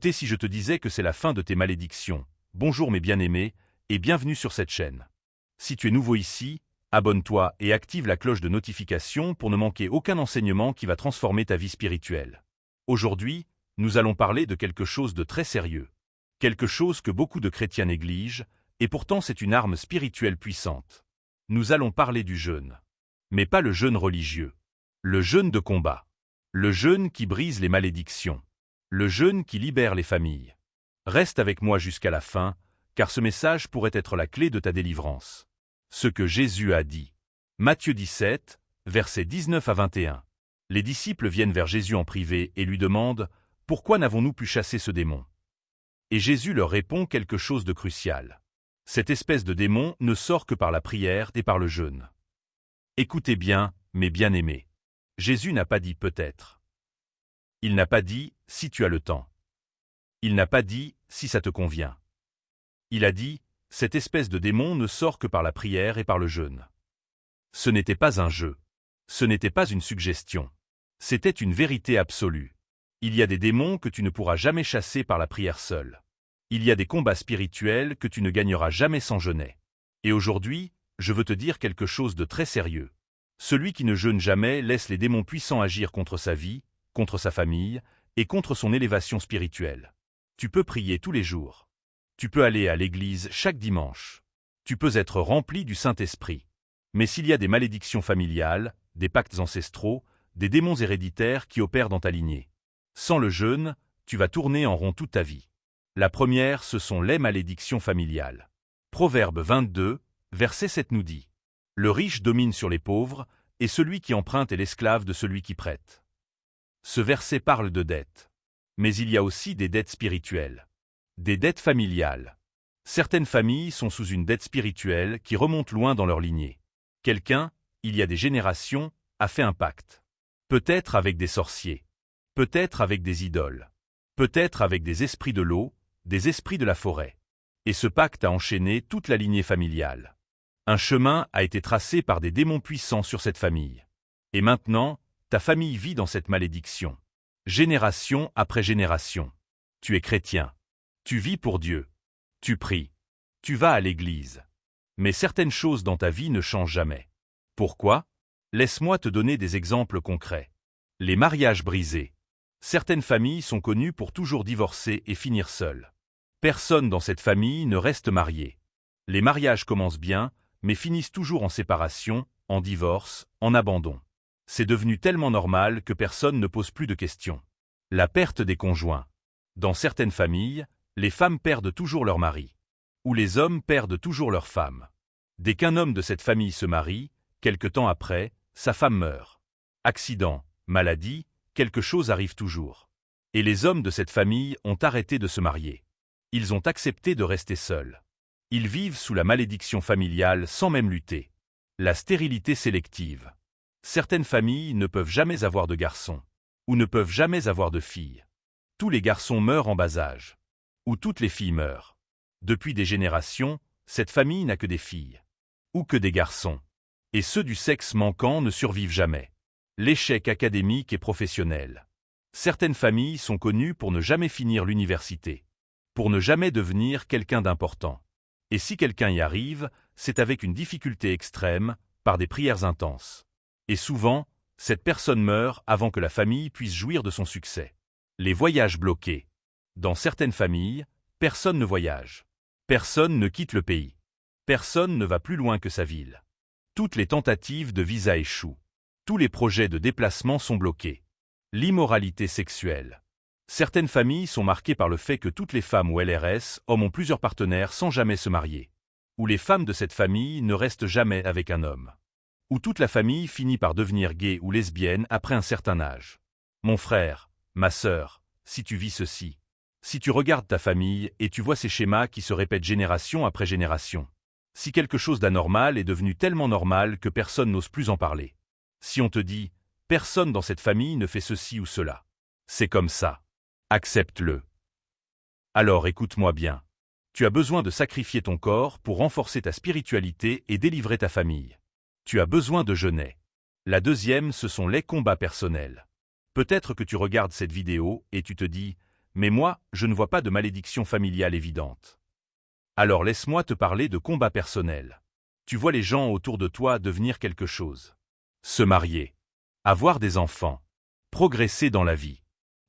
Si je te disais que c'est la fin de tes malédictions. Bonjour mes bien-aimés, et bienvenue sur cette chaîne. Si tu es nouveau ici, abonne-toi et active la cloche de notification pour ne manquer aucun enseignement qui va transformer ta vie spirituelle. Aujourd'hui, nous allons parler de quelque chose de très sérieux. Quelque chose que beaucoup de chrétiens négligent, et pourtant c'est une arme spirituelle puissante. Nous allons parler du jeûne. Mais pas le jeûne religieux. Le jeûne de combat. Le jeûne qui brise les malédictions. Le jeûne qui libère les familles. Reste avec moi jusqu'à la fin, car ce message pourrait être la clé de ta délivrance. Ce que Jésus a dit. Matthieu 17, versets 19 à 21. Les disciples viennent vers Jésus en privé et lui demandent « Pourquoi n'avons-nous pu chasser ce démon ?» Et Jésus leur répond quelque chose de crucial. Cette espèce de démon ne sort que par la prière et par le jeûne. Écoutez bien, mes bien-aimés. Jésus n'a pas dit peut-être. Il n'a pas dit si tu as le temps. Il n'a pas dit si ça te convient. Il a dit cette espèce de démon ne sort que par la prière et par le jeûne. Ce n'était pas un jeu. Ce n'était pas une suggestion. C'était une vérité absolue. Il y a des démons que tu ne pourras jamais chasser par la prière seule. Il y a des combats spirituels que tu ne gagneras jamais sans jeûner. Et aujourd'hui, je veux te dire quelque chose de très sérieux. Celui qui ne jeûne jamais laisse les démons puissants agir contre sa vie, contre sa famille, et contre son élévation spirituelle. Tu peux prier tous les jours. Tu peux aller à l'église chaque dimanche. Tu peux être rempli du Saint-Esprit. Mais s'il y a des malédictions familiales, des pactes ancestraux, des démons héréditaires qui opèrent dans ta lignée, sans le jeûne, tu vas tourner en rond toute ta vie. La première, ce sont les malédictions familiales. Proverbe 22, verset 7 nous dit « Le riche domine sur les pauvres, et celui qui emprunte est l'esclave de celui qui prête. » Ce verset parle de dettes. Mais il y a aussi des dettes spirituelles. Des dettes familiales. Certaines familles sont sous une dette spirituelle qui remonte loin dans leur lignée. Quelqu'un, il y a des générations, a fait un pacte. Peut-être avec des sorciers. Peut-être avec des idoles. Peut-être avec des esprits de l'eau, des esprits de la forêt. Et ce pacte a enchaîné toute la lignée familiale. Un chemin a été tracé par des démons puissants sur cette famille. Et maintenant, ta famille vit dans cette malédiction. Génération après génération. Tu es chrétien. Tu vis pour Dieu. Tu pries. Tu vas à l'église. Mais certaines choses dans ta vie ne changent jamais. Pourquoi? Laisse-moi te donner des exemples concrets. Les mariages brisés. Certaines familles sont connues pour toujours divorcer et finir seules. Personne dans cette famille ne reste marié. Les mariages commencent bien, mais finissent toujours en séparation, en divorce, en abandon. C'est devenu tellement normal que personne ne pose plus de questions. La perte des conjoints. Dans certaines familles, les femmes perdent toujours leur mari. Ou les hommes perdent toujours leur femme. Dès qu'un homme de cette famille se marie, quelque temps après, sa femme meurt. Accident, maladie, quelque chose arrive toujours. Et les hommes de cette famille ont arrêté de se marier. Ils ont accepté de rester seuls. Ils vivent sous la malédiction familiale sans même lutter. La stérilité sélective. Certaines familles ne peuvent jamais avoir de garçons. Ou ne peuvent jamais avoir de filles. Tous les garçons meurent en bas âge. Ou toutes les filles meurent. Depuis des générations, cette famille n'a que des filles. Ou que des garçons. Et ceux du sexe manquant ne survivent jamais. L'échec académique et professionnel. Certaines familles sont connues pour ne jamais finir l'université. Pour ne jamais devenir quelqu'un d'important. Et si quelqu'un y arrive, c'est avec une difficulté extrême, par des prières intenses. Et souvent, cette personne meurt avant que la famille puisse jouir de son succès. Les voyages bloqués. Dans certaines familles, personne ne voyage. Personne ne quitte le pays. Personne ne va plus loin que sa ville. Toutes les tentatives de visa échouent. Tous les projets de déplacement sont bloqués. L'immoralité sexuelle. Certaines familles sont marquées par le fait que toutes les femmes ou LRS, hommes ont plusieurs partenaires sans jamais se marier. Ou les femmes de cette famille ne restent jamais avec un homme. Ou toute la famille finit par devenir gay ou lesbienne après un certain âge. Mon frère, ma sœur, si tu vis ceci, si tu regardes ta famille et tu vois ces schémas qui se répètent génération après génération, si quelque chose d'anormal est devenu tellement normal que personne n'ose plus en parler, si on te dit « personne dans cette famille ne fait ceci ou cela », c'est comme ça. Accepte-le. Alors écoute-moi bien. Tu as besoin de sacrifier ton corps pour renforcer ta spiritualité et délivrer ta famille. Tu as besoin de jeûner. La deuxième, ce sont les combats personnels. Peut-être que tu regardes cette vidéo et tu te dis Mais moi, je ne vois pas de malédiction familiale évidente. Alors laisse-moi te parler de combats personnels. Tu vois les gens autour de toi devenir quelque chose. Se marier. Avoir des enfants. Progresser dans la vie.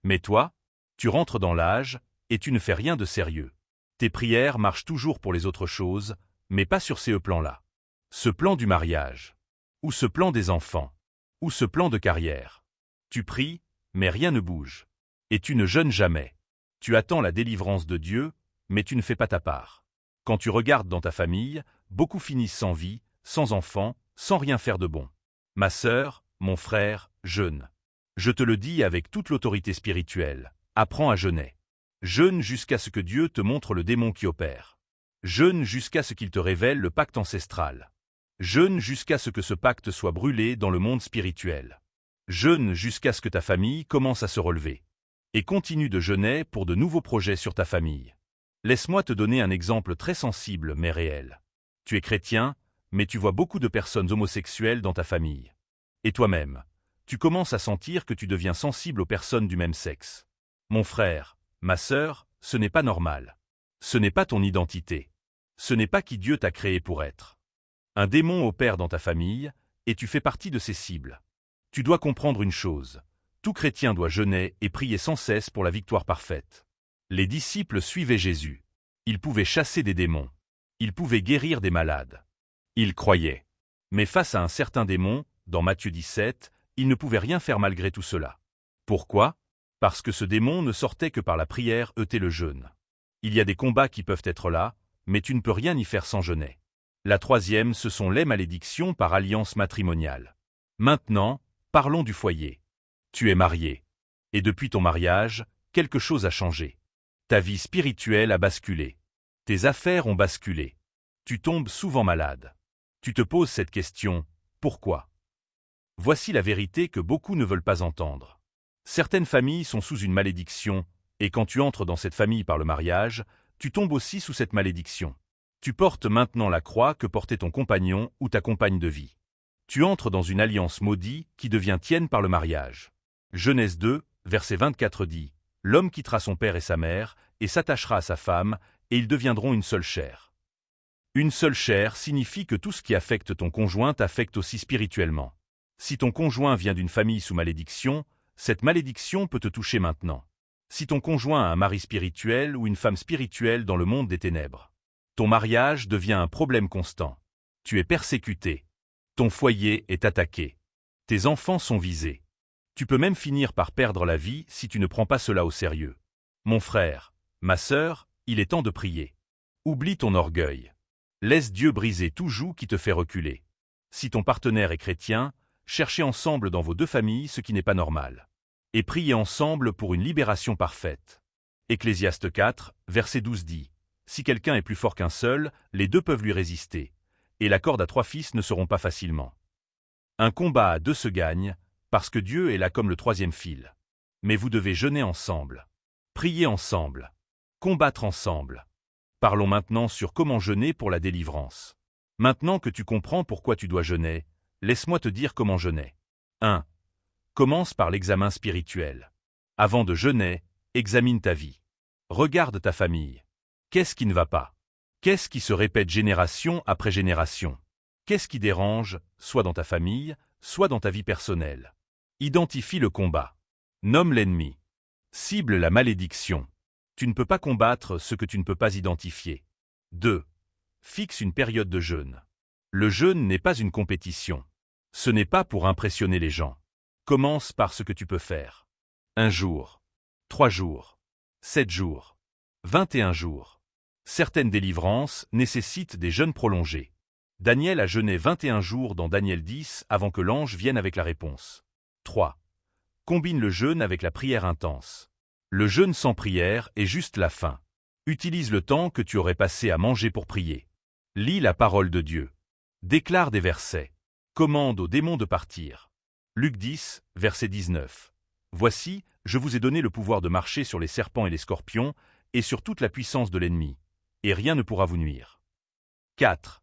Mais toi, tu rentres dans l'âge, et tu ne fais rien de sérieux. Tes prières marchent toujours pour les autres choses, mais pas sur ces plans-là. Ce plan du mariage. Ou ce plan des enfants. Ou ce plan de carrière. Tu pries, mais rien ne bouge. Et tu ne jeûnes jamais. Tu attends la délivrance de Dieu, mais tu ne fais pas ta part. Quand tu regardes dans ta famille, beaucoup finissent sans vie, sans enfants, sans rien faire de bon. Ma sœur, mon frère, jeûne. Je te le dis avec toute l'autorité spirituelle, apprends à jeûner. Jeûne jusqu'à ce que Dieu te montre le démon qui opère. Jeûne jusqu'à ce qu'il te révèle le pacte ancestral. Jeûne jusqu'à ce que ce pacte soit brûlé dans le monde spirituel. Jeûne jusqu'à ce que ta famille commence à se relever. Et continue de jeûner pour de nouveaux projets sur ta famille. Laisse-moi te donner un exemple très sensible mais réel. Tu es chrétien, mais tu vois beaucoup de personnes homosexuelles dans ta famille. Et toi-même, tu commences à sentir que tu deviens sensible aux personnes du même sexe. Mon frère, ma sœur, ce n'est pas normal. Ce n'est pas ton identité. Ce n'est pas qui Dieu t'a créé pour être. Un démon opère dans ta famille, et tu fais partie de ses cibles. Tu dois comprendre une chose. Tout chrétien doit jeûner et prier sans cesse pour la victoire parfaite. Les disciples suivaient Jésus. Ils pouvaient chasser des démons. Ils pouvaient guérir des malades. Ils croyaient. Mais face à un certain démon, dans Matthieu 17, ils ne pouvaient rien faire malgré tout cela. Pourquoi? Parce que ce démon ne sortait que par la prière et le jeûne. Il y a des combats qui peuvent être là, mais tu ne peux rien y faire sans jeûner. La troisième, ce sont les malédictions par alliance matrimoniale. Maintenant, parlons du foyer. Tu es marié. Et depuis ton mariage, quelque chose a changé. Ta vie spirituelle a basculé. Tes affaires ont basculé. Tu tombes souvent malade. Tu te poses cette question, pourquoi? Voici la vérité que beaucoup ne veulent pas entendre. Certaines familles sont sous une malédiction, et quand tu entres dans cette famille par le mariage, tu tombes aussi sous cette malédiction. Tu portes maintenant la croix que portait ton compagnon ou ta compagne de vie. Tu entres dans une alliance maudite qui devient tienne par le mariage. Genèse 2, verset 24 dit « L'homme quittera son père et sa mère, et s'attachera à sa femme, et ils deviendront une seule chair. » Une seule chair signifie que tout ce qui affecte ton conjoint t'affecte aussi spirituellement. Si ton conjoint vient d'une famille sous malédiction, cette malédiction peut te toucher maintenant. Si ton conjoint a un mari spirituel ou une femme spirituelle dans le monde des ténèbres, ton mariage devient un problème constant. Tu es persécuté. Ton foyer est attaqué. Tes enfants sont visés. Tu peux même finir par perdre la vie si tu ne prends pas cela au sérieux. Mon frère, ma sœur, il est temps de prier. Oublie ton orgueil. Laisse Dieu briser tout joug qui te fait reculer. Si ton partenaire est chrétien, cherchez ensemble dans vos deux familles ce qui n'est pas normal. Et priez ensemble pour une libération parfaite. Ecclésiaste 4, verset 12 dit « Si quelqu'un est plus fort qu'un seul, les deux peuvent lui résister. Et la corde à 3 fils ne seront pas facilement. » Un combat à 2 se gagne, parce que Dieu est là comme le 3e fil. Mais vous devez jeûner ensemble. Prier ensemble. Combattre ensemble. Parlons maintenant sur comment jeûner pour la délivrance. Maintenant que tu comprends pourquoi tu dois jeûner, laisse-moi te dire comment jeûner. 1. Commence par l'examen spirituel. Avant de jeûner, examine ta vie. Regarde ta famille. Qu'est-ce qui ne va pas? Qu'est-ce qui se répète génération après génération? Qu'est-ce qui dérange, soit dans ta famille, soit dans ta vie personnelle? Identifie le combat. Nomme l'ennemi. Cible la malédiction. Tu ne peux pas combattre ce que tu ne peux pas identifier. 2. Fixe une période de jeûne. Le jeûne n'est pas une compétition. Ce n'est pas pour impressionner les gens. Commence par ce que tu peux faire. 1 jour. 3 jours. 7 jours. 21 jours. Certaines délivrances nécessitent des jeûnes prolongés. Daniel a jeûné 21 jours dans Daniel 10 avant que l'ange vienne avec la réponse. 3. Combine le jeûne avec la prière intense. Le jeûne sans prière est juste la faim. Utilise le temps que tu aurais passé à manger pour prier. Lis la parole de Dieu. Déclare des versets. Commande aux démons de partir. Luc 10, verset 19. Voici, je vous ai donné le pouvoir de marcher sur les serpents et les scorpions, et sur toute la puissance de l'ennemi, et rien ne pourra vous nuire. 4.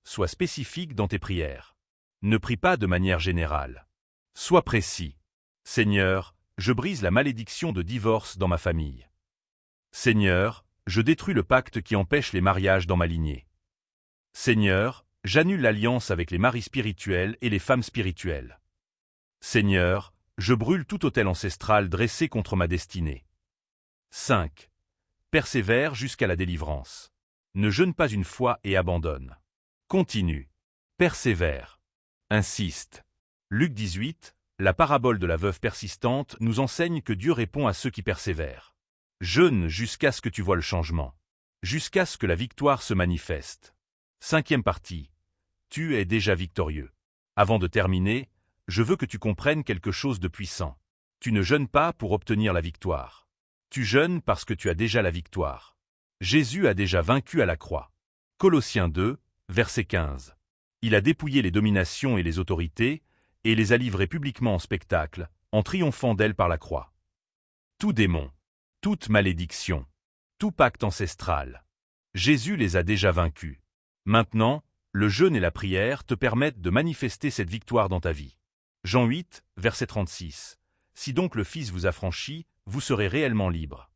Sois spécifique dans tes prières. Ne prie pas de manière générale. Sois précis. Seigneur, je brise la malédiction de divorce dans ma famille. Seigneur, je détruis le pacte qui empêche les mariages dans ma lignée. Seigneur, j'annule l'alliance avec les maris spirituels et les femmes spirituelles. Seigneur, je brûle tout autel ancestral dressé contre ma destinée. 5. Persévère jusqu'à la délivrance. Ne jeûne pas une fois et abandonne. Continue. Persévère. Insiste. Luc 18, la parabole de la veuve persistante nous enseigne que Dieu répond à ceux qui persévèrent. Jeûne jusqu'à ce que tu vois le changement. Jusqu'à ce que la victoire se manifeste. 5e partie. Tu es déjà victorieux. Avant de terminer, je veux que tu comprennes quelque chose de puissant. Tu ne jeûnes pas pour obtenir la victoire. Tu jeûnes parce que tu as déjà la victoire. Jésus a déjà vaincu à la croix. Colossiens 2, verset 15. Il a dépouillé les dominations et les autorités, et les a livrées publiquement en spectacle, en triomphant d'elles par la croix. Tout démon, toute malédiction, tout pacte ancestral. Jésus les a déjà vaincus. Maintenant, le jeûne et la prière te permettent de manifester cette victoire dans ta vie. Jean 8, verset 36. Si donc le Fils vous affranchit, vous serez réellement libre.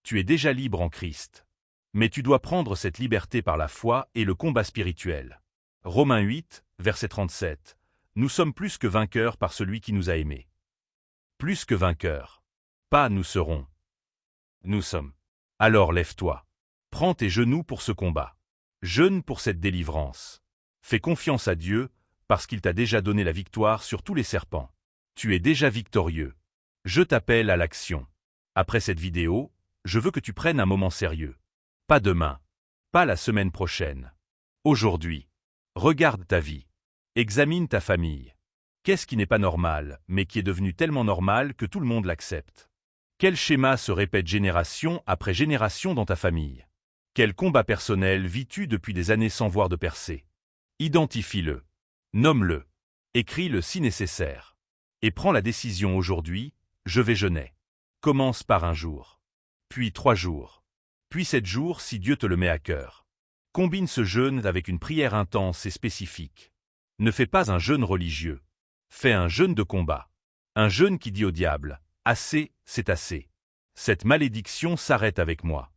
Tu es déjà libre en Christ. Mais tu dois prendre cette liberté par la foi et le combat spirituel. Romains 8, verset 37. Nous sommes plus que vainqueurs par celui qui nous a aimés. Plus que vainqueurs. Pas nous serons. Nous sommes. Alors lève-toi. Prends tes genoux pour ce combat. Jeûne pour cette délivrance. Fais confiance à Dieu, parce qu'il t'a déjà donné la victoire sur tous les serpents. Tu es déjà victorieux. Je t'appelle à l'action. Après cette vidéo, je veux que tu prennes un moment sérieux. Pas demain. Pas la semaine prochaine. Aujourd'hui. Regarde ta vie. Examine ta famille. Qu'est-ce qui n'est pas normal, mais qui est devenu tellement normal que tout le monde l'accepte? Quel schéma se répète génération après génération dans ta famille? Quel combat personnel vis-tu depuis des années sans voir de percée? Identifie-le. Nomme-le. Écris-le si nécessaire. Et prends la décision aujourd'hui, je vais jeûner. Commence par un jour. Puis 3 jours. Puis 7 jours si Dieu te le met à cœur. Combine ce jeûne avec une prière intense et spécifique. Ne fais pas un jeûne religieux. Fais un jeûne de combat. Un jeûne qui dit au diable, assez, c'est assez. Cette malédiction s'arrête avec moi.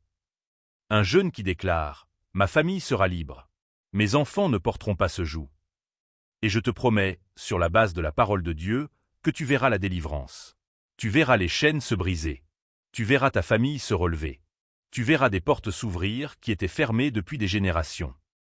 Un jeûne qui déclare, ma famille sera libre. Mes enfants ne porteront pas ce joug. Et je te promets, sur la base de la parole de Dieu, que tu verras la délivrance. Tu verras les chaînes se briser. Tu verras ta famille se relever. Tu verras des portes s'ouvrir qui étaient fermées depuis des générations.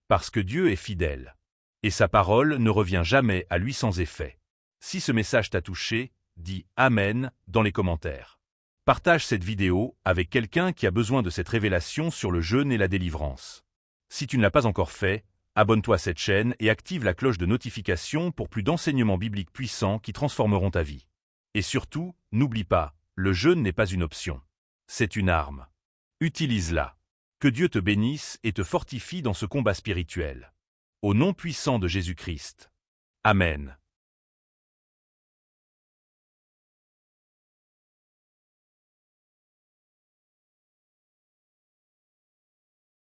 Parce que Dieu est fidèle. Et sa parole ne revient jamais à lui sans effet. Si ce message t'a touché, dis « Amen » dans les commentaires. Partage cette vidéo avec quelqu'un qui a besoin de cette révélation sur le jeûne et la délivrance. Si tu ne l'as pas encore fait, abonne-toi à cette chaîne et active la cloche de notification pour plus d'enseignements bibliques puissants qui transformeront ta vie. Et surtout, n'oublie pas, le jeûne n'est pas une option. C'est une arme. Utilise-la. Que Dieu te bénisse et te fortifie dans ce combat spirituel. Au nom puissant de Jésus-Christ. Amen.